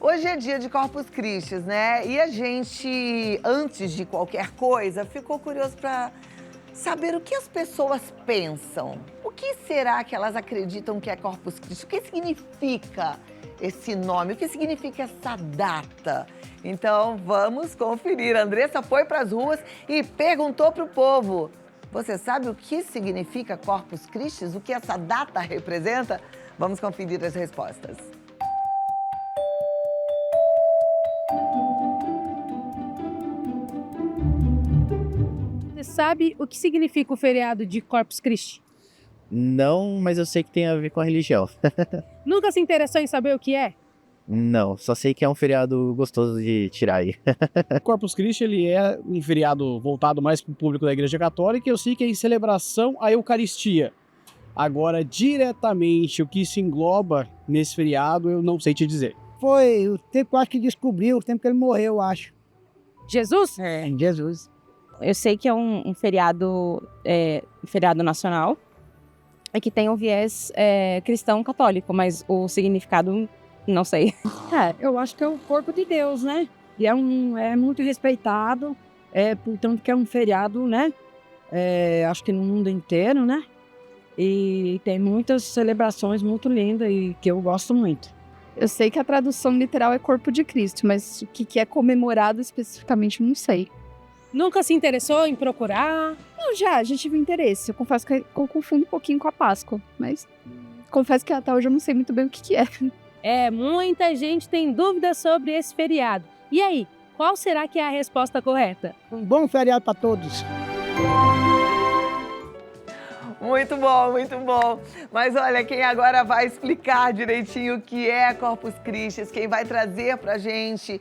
Hoje é dia de Corpus Christi, né? E a gente, antes de qualquer coisa, ficou curioso para saber o que as pessoas pensam. O que será que elas acreditam que é Corpus Christi? O que significa esse nome? O que significa essa data? Então, vamos conferir. A Andressa foi para as ruas e perguntou para o povo: você sabe o que significa Corpus Christi? O que essa data representa? Vamos conferir as respostas. Você sabe o que significa o feriado de Corpus Christi? Não, mas eu sei que tem a ver com a religião. Nunca se interessou em saber o que é? Não, só sei que é um feriado gostoso de tirar aí. Corpus Christi, ele é um feriado voltado mais para o público da Igreja Católica e eu sei que é em celebração à Eucaristia. Agora, diretamente, o que se engloba nesse feriado, eu não sei te dizer. Foi o tempo que eu acho que descobriu, o tempo que ele morreu, eu acho. Jesus? É, Jesus. Eu sei que é um feriado nacional e que tem um viés cristão católico, mas o significado não sei. Eu acho que é o corpo de Deus, né? E é muito respeitado, portanto que é um feriado, né? Acho que no mundo inteiro, né? E tem muitas celebrações muito lindas e que eu gosto muito. Eu sei que a tradução literal é corpo de Cristo, mas o que é comemorado especificamente não sei. Nunca se interessou em procurar? Não, já tive interesse. Eu confesso que eu confundo um pouquinho com a Páscoa, mas confesso que até hoje eu não sei muito bem o que é. Muita gente tem dúvidas sobre esse feriado. E aí, qual será que é a resposta correta? Um bom feriado para todos. Muito bom, muito bom. Mas olha, quem agora vai explicar direitinho o que é Corpus Christi, quem vai trazer pra gente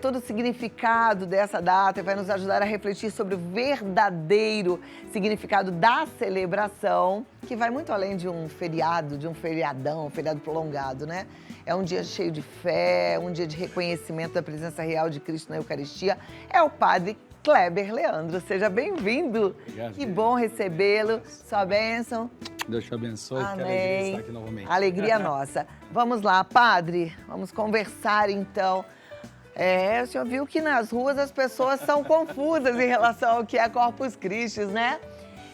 todo o significado dessa data e vai nos ajudar a refletir sobre o verdadeiro significado da celebração, que vai muito além de um feriado, de um feriadão, um feriado prolongado, né? É um dia cheio de fé, um dia de reconhecimento da presença real de Cristo na Eucaristia. É o Padre Kleber Leandro, seja bem-vindo. Obrigado. Que bom recebê-lo. Sua bênção. Deus te abençoe. Amém. Que alegria estar aqui novamente. Alegria nossa. Vamos lá, padre, vamos conversar então. O senhor viu que nas ruas as pessoas são confusas em relação ao que é Corpus Christi, né?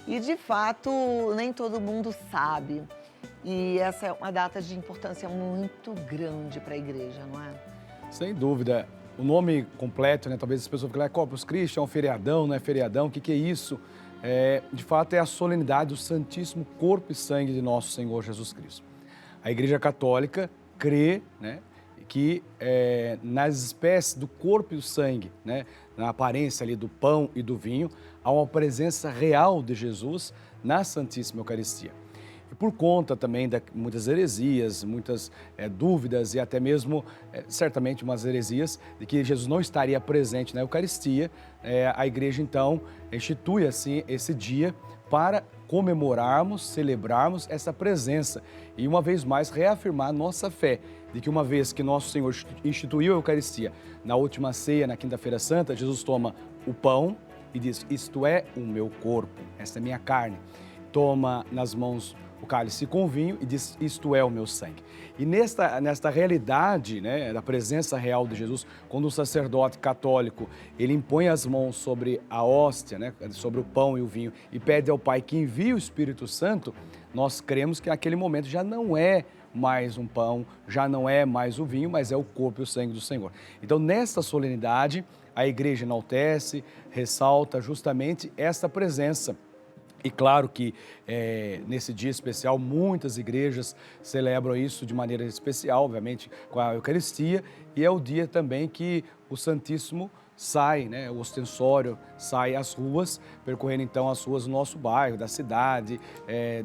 E de fato, nem todo mundo sabe. E essa é uma data de importância muito grande para a igreja, não é? Sem dúvida. O nome completo, né? Talvez as pessoas fiquem lá, Corpus Christi é um feriadão, não é feriadão, o que é isso? De fato, é a solenidade do Santíssimo Corpo e Sangue de nosso Senhor Jesus Cristo. A Igreja Católica crê, né, que nas espécies do corpo e do sangue, né, na aparência ali do pão e do vinho, há uma presença real de Jesus na Santíssima Eucaristia. E por conta também de muitas heresias, muitas dúvidas e até mesmo, certamente, umas heresias de que Jesus não estaria presente na Eucaristia, a Igreja, então, institui assim esse dia para comemorarmos, celebrarmos essa presença e, uma vez mais, reafirmar nossa fé de que, uma vez que nosso Senhor instituiu a Eucaristia na última ceia, na Quinta-feira Santa, Jesus toma o pão e diz: isto é o meu corpo, esta é minha carne. Toma nas mãos o cálice com vinho e diz: isto é o meu sangue. E nesta realidade, né, da presença real de Jesus, quando o sacerdote católico ele impõe as mãos sobre a hóstia, né, sobre o pão e o vinho, e pede ao Pai que envie o Espírito Santo, nós cremos que naquele momento já não é mais um pão, já não é mais o vinho, mas é o corpo e o sangue do Senhor. Então, nesta solenidade, a Igreja enaltece, ressalta justamente esta presença. E claro que nesse dia especial, muitas igrejas celebram isso de maneira especial, obviamente, com a Eucaristia, e é o dia também que o Santíssimo sai, né, o ostensório sai às ruas, percorrendo então as ruas do nosso bairro, da cidade,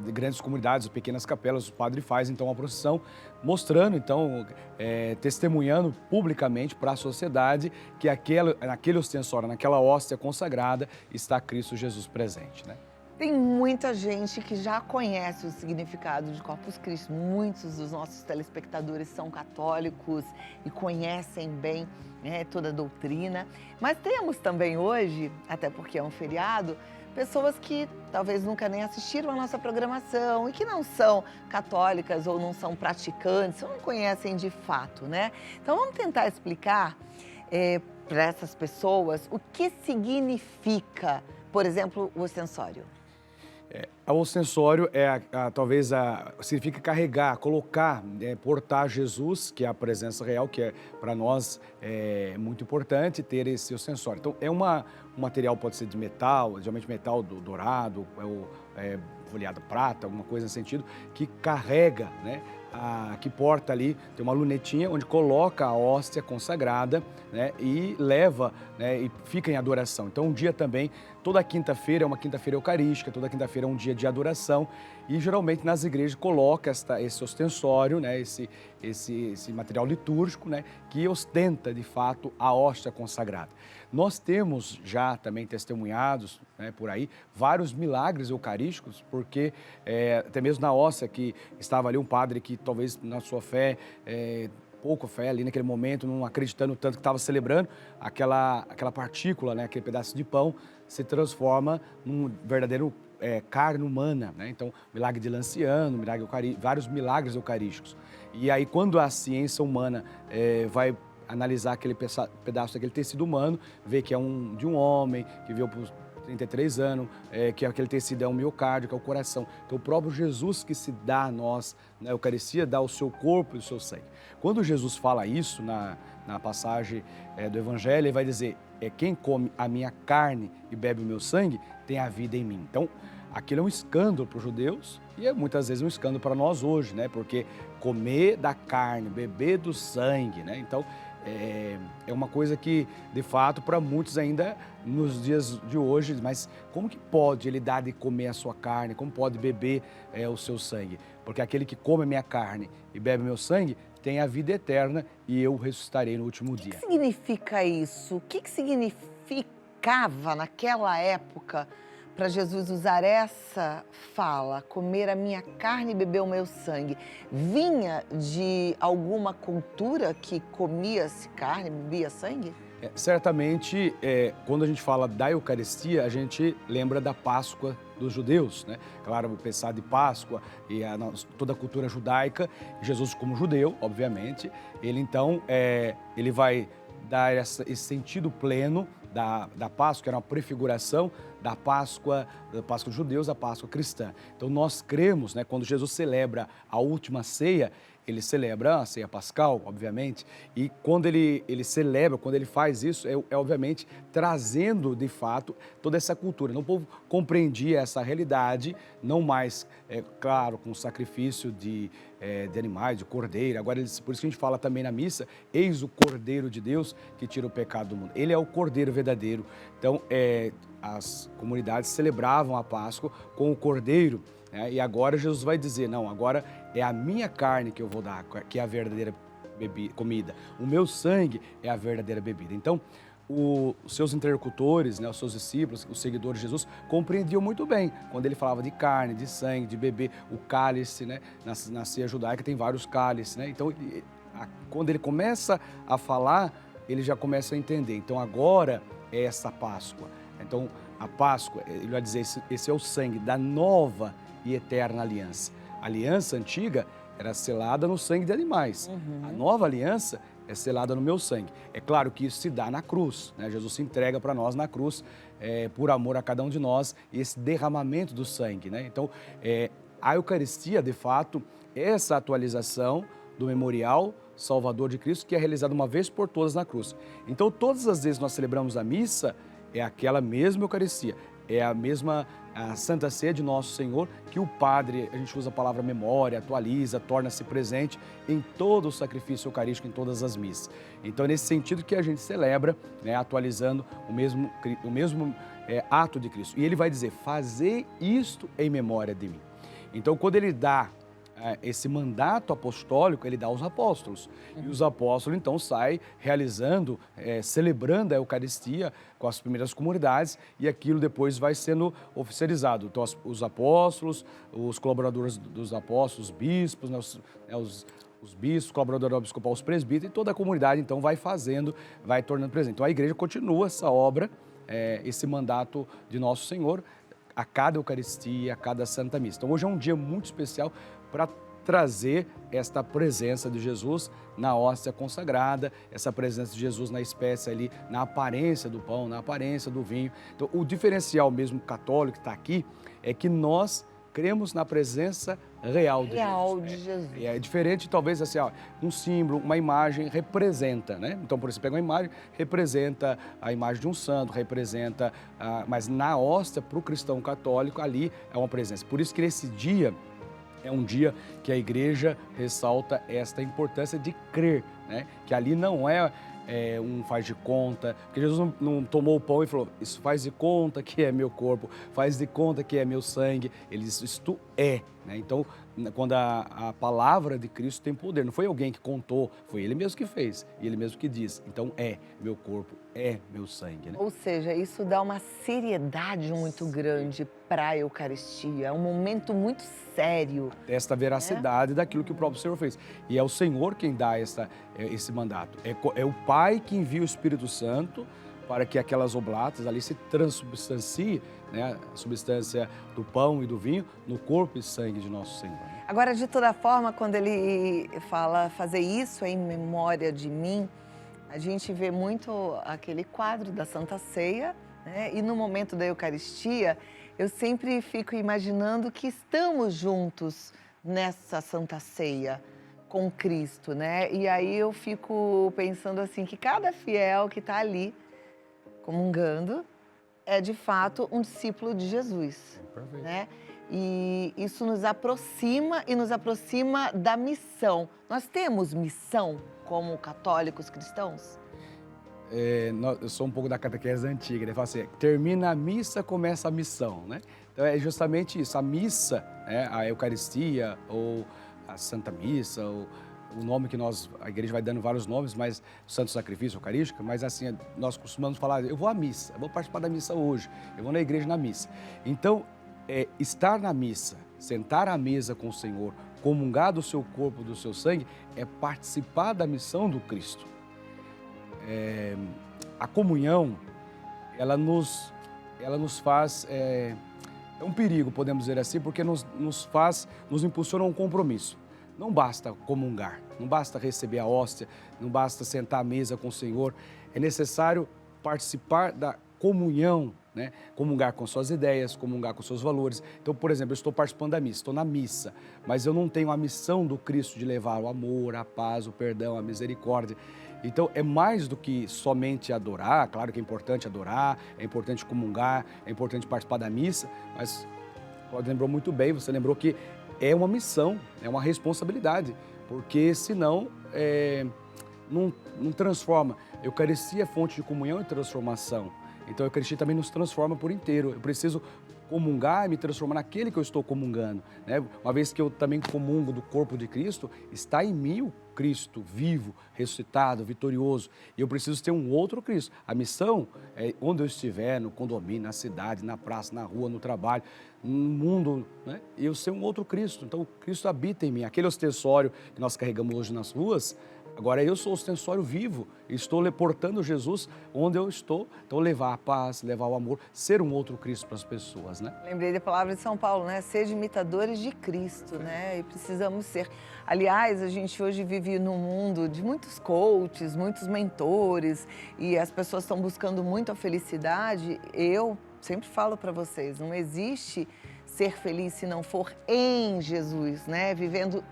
de grandes comunidades, pequenas capelas. O padre faz então uma procissão, mostrando então, testemunhando publicamente para a sociedade que naquele ostensório, naquela hóstia consagrada, está Cristo Jesus presente, né? Tem muita gente que já conhece o significado de Corpus Christi. Muitos dos nossos telespectadores são católicos e conhecem bem, né, toda a doutrina. Mas temos também hoje, até porque é um feriado, pessoas que talvez nunca nem assistiram a nossa programação e que não são católicas ou não são praticantes ou não conhecem de fato, né? Então vamos tentar explicar para essas pessoas o que significa, por exemplo, o ostensório. O ostensório significa carregar, colocar, portar Jesus, que é a presença real, que é para nós é muito importante ter esse ostensório. Então, um material pode ser de metal, geralmente metal dourado, folheado prata, alguma coisa nesse sentido, que carrega, né? Que porta ali, tem uma lunetinha onde coloca a hóstia consagrada, né, e leva, né, e fica em adoração. Então um dia também, toda quinta-feira é uma quinta-feira eucarística, toda quinta-feira é um dia de adoração e geralmente nas igrejas coloca esse ostensório, né, esse material litúrgico, né, que ostenta de fato a hóstia consagrada. Nós temos já também testemunhados, né, por aí vários milagres eucarísticos, porque até mesmo na hóstia que estava ali um padre que talvez na sua fé, pouca fé ali naquele momento, não acreditando tanto que estava celebrando, aquela partícula, né, aquele pedaço de pão se transforma num verdadeiro carne humana, né? Então, milagre de Lanciano, vários milagres eucarísticos. E aí quando a ciência humana vai analisar aquele pedaço daquele tecido humano, vê que é de um homem que viveu por 33 anos, que aquele tecido é um miocárdio, que é o coração. Então, o próprio Jesus que se dá a nós na Eucaristia, dá o seu corpo e o seu sangue. Quando Jesus fala isso na passagem do Evangelho, ele vai dizer, quem come a minha carne e bebe o meu sangue, tem a vida em mim. Então, aquilo é um escândalo para os judeus e é muitas vezes um escândalo para nós hoje, né? Porque comer da carne, beber do sangue, né? Então, é uma coisa que, de fato, para muitos ainda nos dias de hoje, mas como que pode ele dar de comer a sua carne, como pode beber o seu sangue? Porque aquele que come a minha carne e bebe o meu sangue tem a vida eterna e eu ressuscitarei no último dia. O que significa isso? O que significava naquela época para Jesus usar essa fala, comer a minha carne e beber o meu sangue? Vinha de alguma cultura que comia-se carne, bebia sangue? Certamente, quando a gente fala da Eucaristia, a gente lembra da Páscoa dos judeus, né? Claro, o pensar de Páscoa e toda a cultura judaica, Jesus como judeu, obviamente, ele então, ele vai dar esse sentido pleno da Páscoa, que era uma prefiguração da Páscoa dos judeus, da Páscoa cristã. Então nós cremos, né, quando Jesus celebra a última ceia, ele celebra a ceia pascal, obviamente, e quando ele celebra, quando ele faz isso, obviamente trazendo de fato toda essa cultura. Então, o povo compreendia essa realidade, não mais, claro, com o sacrifício de animais, de cordeiro. Agora, por isso que a gente fala também na missa, eis o Cordeiro de Deus que tira o pecado do mundo. Ele é o Cordeiro verdadeiro. Então, as comunidades celebravam a Páscoa com o Cordeiro, né? E agora Jesus vai dizer, não, agora é a minha carne que eu vou dar, que é a verdadeira comida. O meu sangue é a verdadeira bebida. Então, os seus interlocutores, né, os seus discípulos, os seguidores de Jesus, compreendiam muito bem quando ele falava de carne, de sangue, de beber o cálice, né? Na ceia judaica tem vários cálices, né? Então, quando ele começa a falar, ele já começa a entender. Então, agora é essa Páscoa. Então, a Páscoa, ele vai dizer, esse é o sangue da nova e eterna aliança. A aliança antiga era selada no sangue de animais. A nova aliança é selada no meu sangue. É claro que isso se dá na cruz, né? Jesus se entrega para nós na cruz, por amor a cada um de nós, e esse derramamento do sangue, né? Então, a Eucaristia, de fato, é essa atualização do memorial Salvador de Cristo, que é realizado uma vez por todas na cruz. Então, todas as vezes que nós celebramos a missa, é aquela mesma Eucaristia, é a mesma Santa Ceia de Nosso Senhor, que o Padre, a gente usa a palavra memória, atualiza, torna-se presente em todo o sacrifício eucarístico, em todas as missas. Então, é nesse sentido que a gente celebra, né, atualizando o mesmo ato de Cristo. E ele vai dizer, fazei isto em memória de mim. Então, quando ele dá esse mandato apostólico ele dá aos apóstolos. E os apóstolos, então, saem realizando, celebrando a Eucaristia com as primeiras comunidades e aquilo depois vai sendo oficializado. Então, os apóstolos, os colaboradores dos apóstolos, os bispos, né, os bispos, colaboradores episcopal, os presbíteros e toda a comunidade, então, vai fazendo, vai tornando presente. Então, a igreja continua essa obra, esse mandato de Nosso Senhor, a cada Eucaristia, a cada Santa Missa. Então, hoje é um dia muito especial para trazer esta presença de Jesus na hóstia consagrada, essa presença de Jesus na espécie ali, na aparência do pão, na aparência do vinho. Então, o diferencial mesmo católico que está aqui é que nós cremos na presença real de Jesus. É diferente, talvez, assim, um símbolo, uma imagem representa, né? Então, por isso, pega uma imagem, representa a imagem de um santo, representa, mas na hóstia, para o cristão católico, ali é uma presença. Por isso que nesse dia, é um dia que a igreja ressalta esta importância de crer, né? Que ali não é um faz de conta, porque Jesus não tomou o pão e falou, isso faz de conta que é meu corpo, faz de conta que é meu sangue. Ele disse, isto é, né? Então, quando a palavra de Cristo tem poder, não foi alguém que contou, foi Ele mesmo que fez, e Ele mesmo que diz. Então, é meu corpo, é meu sangue, né? Ou seja, isso dá uma seriedade muito grande para a Eucaristia, é um momento muito sério. Esta veracidade daquilo que o próprio Senhor fez. E é o Senhor quem dá esse mandato. É o Pai que envia o Espírito Santo para que aquelas oblatas ali se transubstanciem, né, a substância do pão e do vinho, no corpo e sangue de Nosso Senhor. Agora, de toda forma, quando ele fala fazer isso em memória de mim, a gente vê muito aquele quadro da Santa Ceia, né? E no momento da Eucaristia, eu sempre fico imaginando que estamos juntos nessa Santa Ceia com Cristo, né? E aí eu fico pensando assim, que cada fiel que está ali comungando é de fato um discípulo de Jesus, né? E isso nos aproxima da missão. Nós temos missão como católicos cristãos? Eu sou um pouco da catequese antiga, né? Fala assim, termina a missa, começa a missão, né? Então é justamente isso, a missa, né? A Eucaristia ou a Santa Missa, ou o nome que a igreja vai dando vários nomes, mas o Santo Sacrifício Eucarístico, mas assim, nós costumamos falar, eu vou à missa, eu vou participar da missa hoje, eu vou na igreja na missa. Então, estar na missa, sentar à mesa com o Senhor, comungar do seu corpo, do seu sangue, é participar da missão do Cristo. A comunhão, ela nos faz, é um perigo, podemos dizer assim, porque nos impulsiona a um compromisso. Não basta comungar, não basta receber a hóstia, não basta sentar à mesa com o Senhor, é necessário participar da comunhão, né? Comungar com suas ideias, comungar com seus valores. Então, por exemplo, eu estou participando da missa, estou na missa, mas eu não tenho a missão do Cristo de levar o amor, a paz, o perdão, a misericórdia. Então, é mais do que somente adorar, claro que é importante adorar, é importante comungar, é importante participar da missa, mas, Cláudio lembrou muito bem, você lembrou que é uma missão, é uma responsabilidade, porque senão não transforma. Eucaristia é fonte de comunhão e transformação. Então a Eucaristia também nos transforma por inteiro. Eu preciso comungar e me transformar naquele que eu estou comungando, né? Uma vez que eu também comungo do corpo de Cristo, está em mim o Cristo vivo, ressuscitado, vitorioso. E eu preciso ter um outro Cristo. A missão é onde eu estiver, no condomínio, na cidade, na praça, na rua, no trabalho, no mundo, né? Eu ser um outro Cristo. Então, Cristo habita em mim. Aquele ostensório que nós carregamos hoje nas ruas, agora eu sou o ostensório vivo. Estou portando Jesus onde eu estou. Então, levar a paz, levar o amor, ser um outro Cristo para as pessoas, né? Lembrei da palavra de São Paulo, né? Sede imitadores de Cristo, né? E precisamos ser. Aliás, a gente hoje vive num mundo de muitos coaches, muitos mentores, e as pessoas estão buscando muito a felicidade. Eu sempre falo para vocês, não existe ser feliz se não for em Jesus, né? Vivendo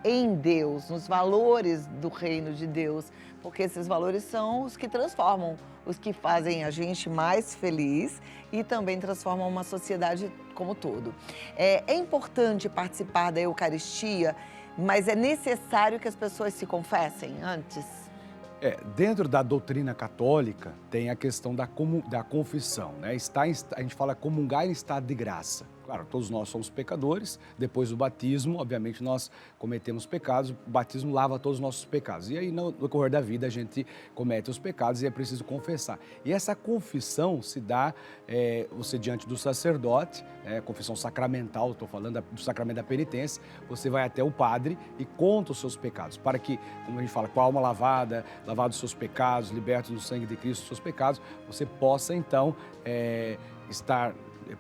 em Deus, nos valores do reino de Deus, porque esses valores são os que transformam, os que fazem a gente mais feliz e também transformam uma sociedade como um todo. É importante participar da Eucaristia, mas é necessário que as pessoas se confessem antes? Dentro da doutrina católica tem a questão da confissão, né? A gente fala comungar em estado de graça. Claro, todos nós somos pecadores. Depois do batismo, obviamente, nós cometemos pecados. O batismo lava todos os nossos pecados. E aí, no decorrer da vida, a gente comete os pecados e é preciso confessar. E essa confissão se dá, você diante do sacerdote, confissão sacramental, estou falando do sacramento da penitência, você vai até o padre e conta os seus pecados, para que, como a gente fala, com a alma lavada, lavados os seus pecados, libertos do sangue de Cristo, os seus pecados, você possa, então, estar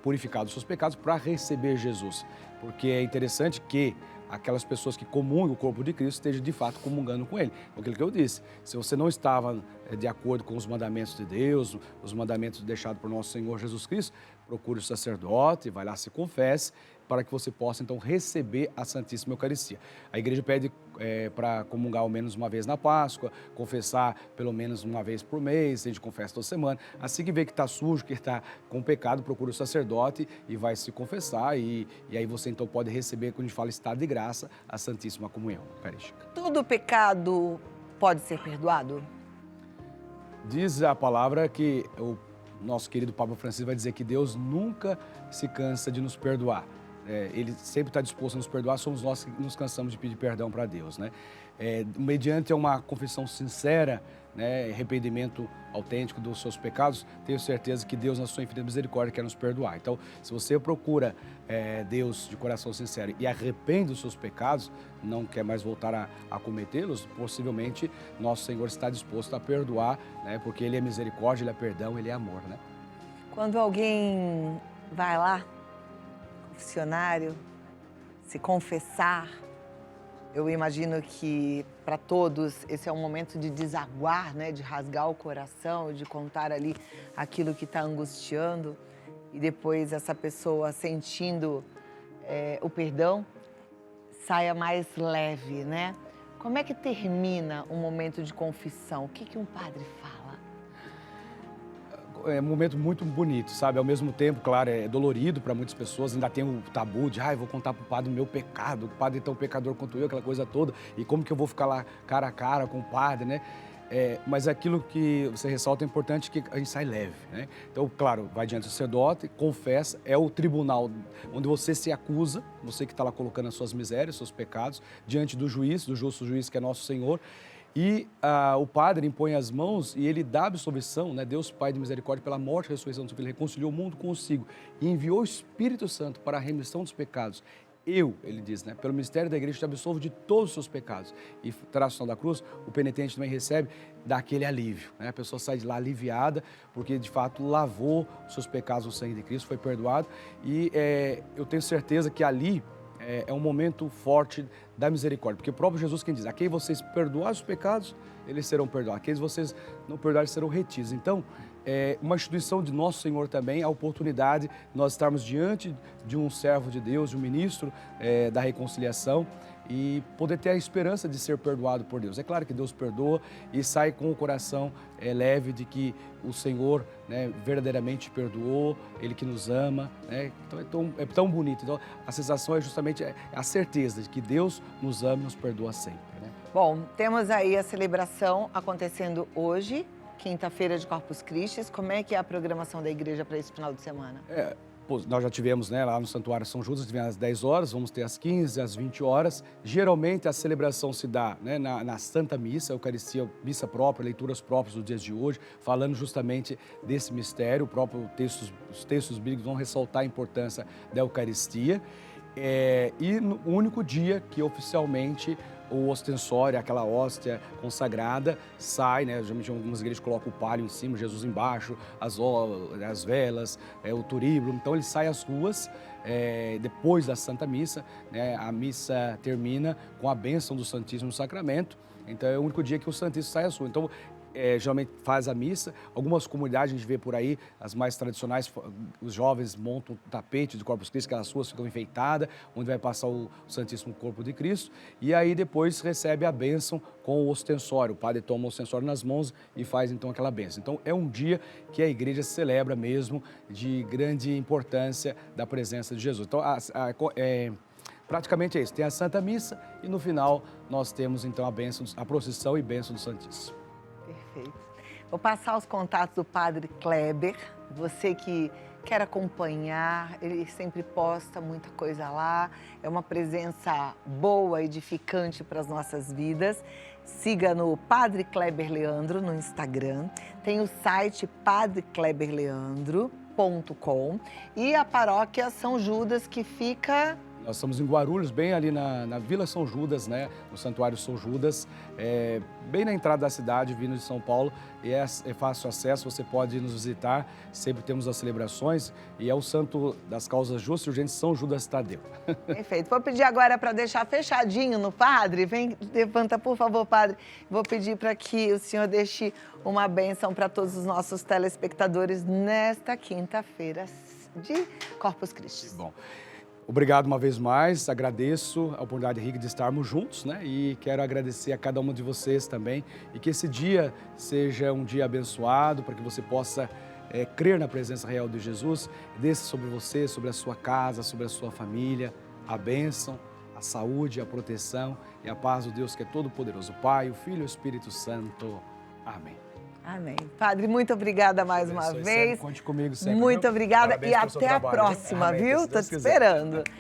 purificado dos seus pecados para receber Jesus. Porque é interessante que aquelas pessoas que comungam o corpo de Cristo estejam de fato comungando com Ele. Aquilo que eu disse, se você não estava de acordo com os mandamentos de Deus, os mandamentos deixados por nosso Senhor Jesus Cristo, procure o sacerdote, vai lá, se confesse, para que você possa então receber a Santíssima Eucaristia. A igreja pede para comungar ao menos uma vez na Páscoa, confessar pelo menos uma vez por mês, a gente confessa toda semana. Assim que vê que está sujo, que está com pecado, procura o sacerdote e vai se confessar e aí você então pode receber, quando a gente fala estado de graça, a Santíssima Comunhão Eucarística. Todo pecado pode ser perdoado? Diz a palavra que o nosso querido Papa Francisco vai dizer que Deus nunca se cansa de nos perdoar. Ele sempre está disposto a nos perdoar, somos nós que nos cansamos de pedir perdão para Deus, né? Mediante uma confissão sincera, né, arrependimento autêntico dos seus pecados, tenho certeza que Deus, na sua infinita misericórdia, quer nos perdoar. Então, se você procura Deus de coração sincero e arrepende dos seus pecados, não quer mais voltar a cometê-los, possivelmente nosso Senhor está disposto a perdoar, né, porque Ele é misericórdia, Ele é perdão, Ele é amor, né? Quando alguém vai lá, confessionário, se confessar, eu imagino que para todos esse é um momento de desaguar, né, de rasgar o coração, de contar ali aquilo que está angustiando e depois essa pessoa sentindo o perdão saia mais leve, né? Como é que termina um momento de confissão? O que um padre fala? É um momento muito bonito, sabe? Ao mesmo tempo, claro, é dolorido para muitas pessoas, ainda tem o tabu de, vou contar pro padre o meu pecado, o padre é tão pecador quanto eu, aquela coisa toda, e como que eu vou ficar lá cara a cara com o padre, né? Mas aquilo que você ressalta é importante, que a gente sai leve, né? Então, claro, vai diante do sacerdote, confessa, é o tribunal onde você se acusa, você que está lá colocando as suas misérias, seus pecados, diante do juiz, do justo juiz que é nosso Senhor. E o padre impõe as mãos e ele dá absolvição, né? Deus Pai de misericórdia, pela morte e ressurreição do seu Filho, reconciliou o mundo consigo e enviou o Espírito Santo para a remissão dos pecados. Ele diz, né? Pelo mistério da igreja, te absolvo de todos os seus pecados. E traz o sinal da cruz, o penitente também recebe daquele alívio, né? A pessoa sai de lá aliviada, porque de fato lavou os seus pecados no sangue de Cristo, foi perdoado. E eu tenho certeza que ali é um momento forte da misericórdia, porque o próprio Jesus quem diz, a quem vocês perdoarem os pecados, eles serão perdoados, aqueles vocês não perdoarem serão retidos. Então, uma instituição de nosso Senhor também, a oportunidade de nós estarmos diante de um servo de Deus, de um ministro da reconciliação e poder ter a esperança de ser perdoado por Deus. É claro que Deus perdoa e sai com o coração leve de que o Senhor, né, verdadeiramente perdoou, Ele que nos ama, né? Então é tão bonito. Então a sensação é justamente a certeza de que Deus nos ama e nos perdoa sempre, né? Bom, temos aí a celebração acontecendo hoje, quinta-feira de Corpus Christi. Como é que é a programação da igreja para esse final de semana? Nós já tivemos, né, lá no Santuário São Judas, tivemos às 10 horas, vamos ter às 15, às 20 horas. Geralmente a celebração se dá, né, na Santa Missa, a Eucaristia, missa própria, leituras próprias dos dias de hoje, falando justamente desse mistério. Os textos bíblicos vão ressaltar a importância da Eucaristia. E no único dia que oficialmente o ostensório, aquela hóstia consagrada, sai, né? Geralmente algumas igrejas colocam o palio em cima, Jesus embaixo, as velas, o turíbulo. Então ele sai às ruas depois da Santa Missa, né? A missa termina com a bênção do Santíssimo Sacramento. Então é o único dia que o Santíssimo sai às ruas. Então geralmente faz a missa. Algumas comunidades a gente vê por aí, as mais tradicionais, os jovens montam um tapete de Corpus Christi, aquelas ruas ficam enfeitadas, onde vai passar o Santíssimo Corpo de Cristo, e aí depois recebe a bênção com o ostensório. O padre toma o ostensório nas mãos e faz então aquela bênção. Então é um dia que a igreja celebra mesmo, de grande importância da presença de Jesus. Então praticamente é isso, tem a Santa Missa e no final nós temos então a bênção, a procissão e bênção do Santíssimo. Perfeito. Vou passar os contatos do padre Kleber, Você que quer acompanhar, ele sempre posta muita coisa lá. É uma presença boa, edificante para as nossas vidas. Siga no Padre Kleber Leandro no Instagram. Tem o site padrekleberleandro.com e a paróquia São Judas, que fica... Nós estamos em Guarulhos, bem ali na Vila São Judas, né? No Santuário São Judas, bem na entrada da cidade, vindo de São Paulo. E é fácil acesso, você pode nos visitar. Sempre temos as celebrações. E é o santo das causas justas e urgentes, São Judas Tadeu. Perfeito. Vou pedir agora para deixar fechadinho no padre. Vem, levanta, por favor, padre. Vou pedir para que o senhor deixe uma bênção para todos os nossos telespectadores nesta quinta-feira de Corpus Christi. Bom. Obrigado uma vez mais, agradeço a oportunidade rica de estarmos juntos, né? E quero agradecer a cada um de vocês também e que esse dia seja um dia abençoado para que você possa crer na presença real de Jesus. Desça sobre você, sobre a sua casa, sobre a sua família, a bênção, a saúde, a proteção e a paz do Deus que é todo-poderoso, o Pai, o Filho e o Espírito Santo. Amém. Amém. Padre, muito obrigada mais uma vez. Conte comigo sempre. Muito obrigada e Parabéns pelo seu até a trabalho, hein? próxima, Amém. viu? Se Tô Deus te quiser. esperando.